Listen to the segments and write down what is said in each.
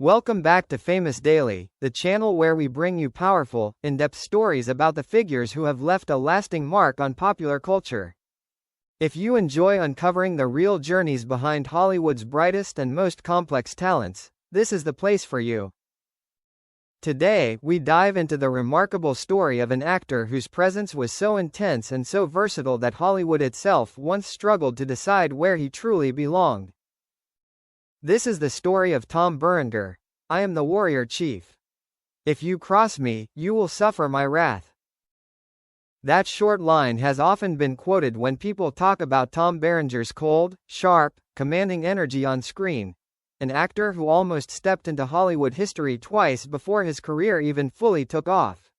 Welcome back to Famous Daily, the channel where we bring you powerful, in-depth stories about the figures who have left a lasting mark on popular culture. If you enjoy uncovering the real journeys behind Hollywood's brightest and most complex talents, this is the place for you. Today, we dive into the remarkable story of an actor whose presence was so intense and so versatile that Hollywood itself once struggled to decide where he truly belonged. This is the story of Tom Berenger. I am the warrior chief. If you cross me, you will suffer my wrath. That short line has often been quoted when people talk about Tom Berenger's cold, sharp, commanding energy on screen, an actor who almost stepped into Hollywood history twice before his career even fully took off.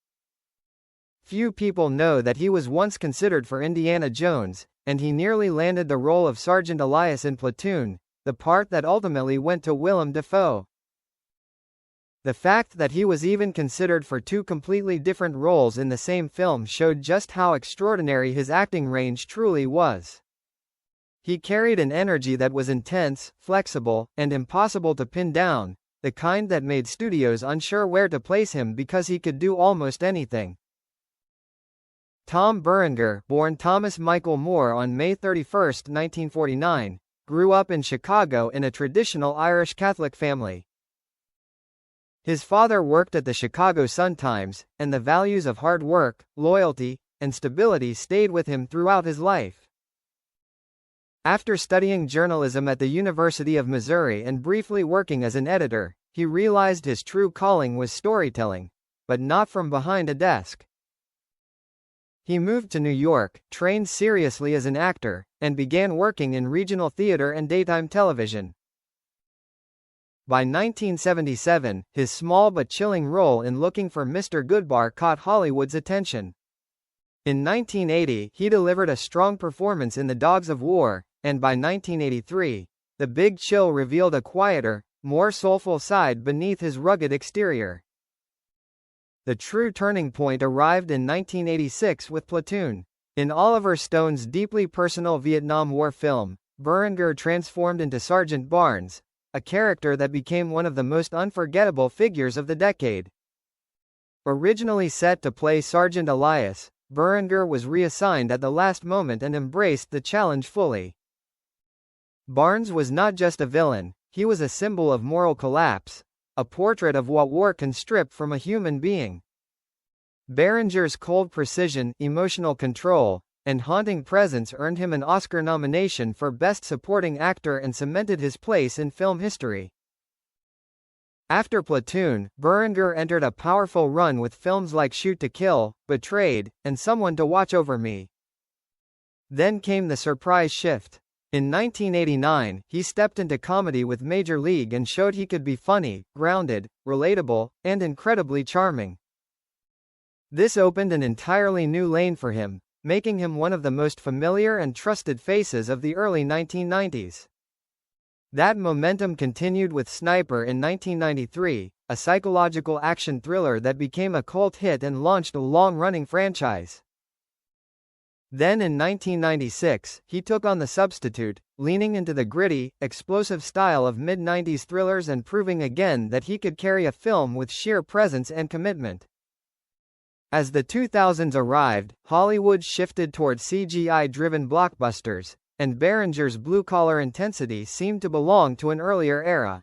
Few people know that he was once considered for Indiana Jones, and he nearly landed the role of Sergeant Elias in Platoon, the part that ultimately went to Willem Dafoe. The fact that he was even considered for two completely different roles in the same film showed just how extraordinary his acting range truly was. He carried an energy that was intense, flexible, and impossible to pin down, the kind that made studios unsure where to place him because he could do almost anything. Tom Berenger, born Thomas Michael Moore on May 31, 1949, grew up in Chicago in a traditional Irish Catholic family. His father worked at the Chicago Sun-Times, and the values of hard work, loyalty, and stability stayed with him throughout his life. After studying journalism at the University of Missouri and briefly working as an editor, he realized his true calling was storytelling, but not from behind a desk. He moved to New York, trained seriously as an actor, and began working in regional theater and daytime television. By 1977, his small but chilling role in Looking for Mr. Goodbar caught Hollywood's attention. In 1980, he delivered a strong performance in The Dogs of War, and by 1983, The Big Chill revealed a quieter, more soulful side beneath his rugged exterior. The true turning point arrived in 1986 with Platoon. In Oliver Stone's deeply personal Vietnam War film, Berenger transformed into Sergeant Barnes, a character that became one of the most unforgettable figures of the decade. Originally set to play Sergeant Elias, Berenger was reassigned at the last moment and embraced the challenge fully. Barnes was not just a villain, he was a symbol of moral collapse, a portrait of what war can strip from a human being. Berenger's cold precision, emotional control, and haunting presence earned him an Oscar nomination for Best Supporting Actor and cemented his place in film history. After Platoon, Berenger entered a powerful run with films like Shoot to Kill, Betrayed, and Someone to Watch Over Me. Then came the surprise shift. In 1989, he stepped into comedy with Major League and showed he could be funny, grounded, relatable, and incredibly charming. This opened an entirely new lane for him, making him one of the most familiar and trusted faces of the early 1990s. That momentum continued with Sniper in 1993, a psychological action thriller that became a cult hit and launched a long-running franchise. Then in 1996, he took on The Substitute, leaning into the gritty, explosive style of mid-90s thrillers and proving again that he could carry a film with sheer presence and commitment. As the 2000s arrived, Hollywood shifted toward CGI-driven blockbusters, and Berenger's blue-collar intensity seemed to belong to an earlier era.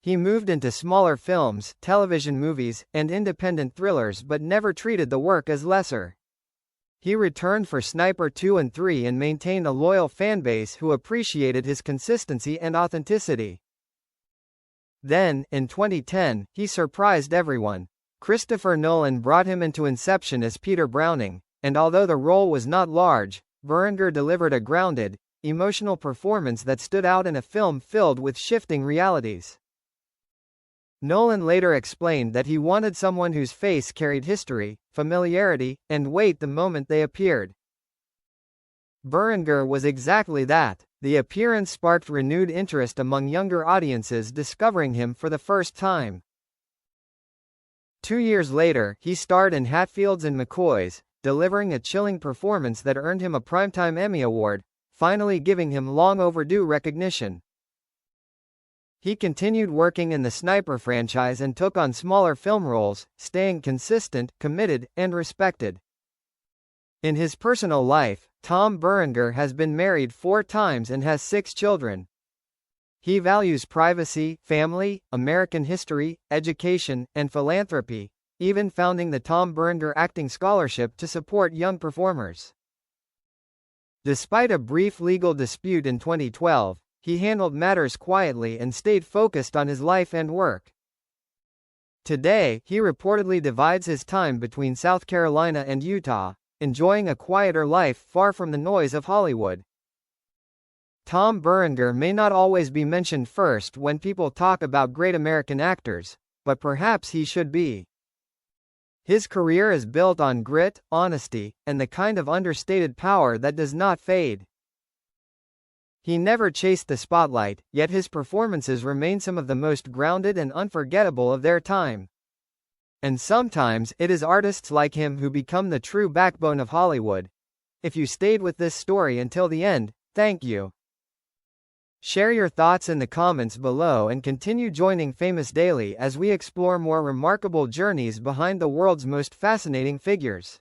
He moved into smaller films, television movies, and independent thrillers but never treated the work as lesser. He returned for Sniper 2 and 3 and maintained a loyal fanbase who appreciated his consistency and authenticity. Then, in 2010, he surprised everyone. Christopher Nolan brought him into Inception as Peter Browning, and although the role was not large, Berenger delivered a grounded, emotional performance that stood out in a film filled with shifting realities. Nolan later explained that he wanted someone whose face carried history, familiarity, and weight the moment they appeared. Berenger was exactly that. The appearance sparked renewed interest among younger audiences discovering him for the first time. 2 years later, he starred in Hatfields and McCoys, delivering a chilling performance that earned him a Primetime Emmy Award, finally giving him long overdue recognition. He continued working in the Sniper franchise and took on smaller film roles, staying consistent, committed, and respected. In his personal life, Tom Berenger has been married 4 times and has 6 children. He values privacy, family, American history, education, and philanthropy, even founding the Tom Berenger Acting Scholarship to support young performers. Despite a brief legal dispute in 2012, he handled matters quietly and stayed focused on his life and work. Today, he reportedly divides his time between South Carolina and Utah, enjoying a quieter life far from the noise of Hollywood. Tom Berenger may not always be mentioned first when people talk about great American actors, but perhaps he should be. His career is built on grit, honesty, and the kind of understated power that does not fade. He never chased the spotlight, yet his performances remain some of the most grounded and unforgettable of their time. And sometimes, it is artists like him who become the true backbone of Hollywood. If you stayed with this story until the end, thank you. Share your thoughts in the comments below and continue joining Famous Daily as we explore more remarkable journeys behind the world's most fascinating figures.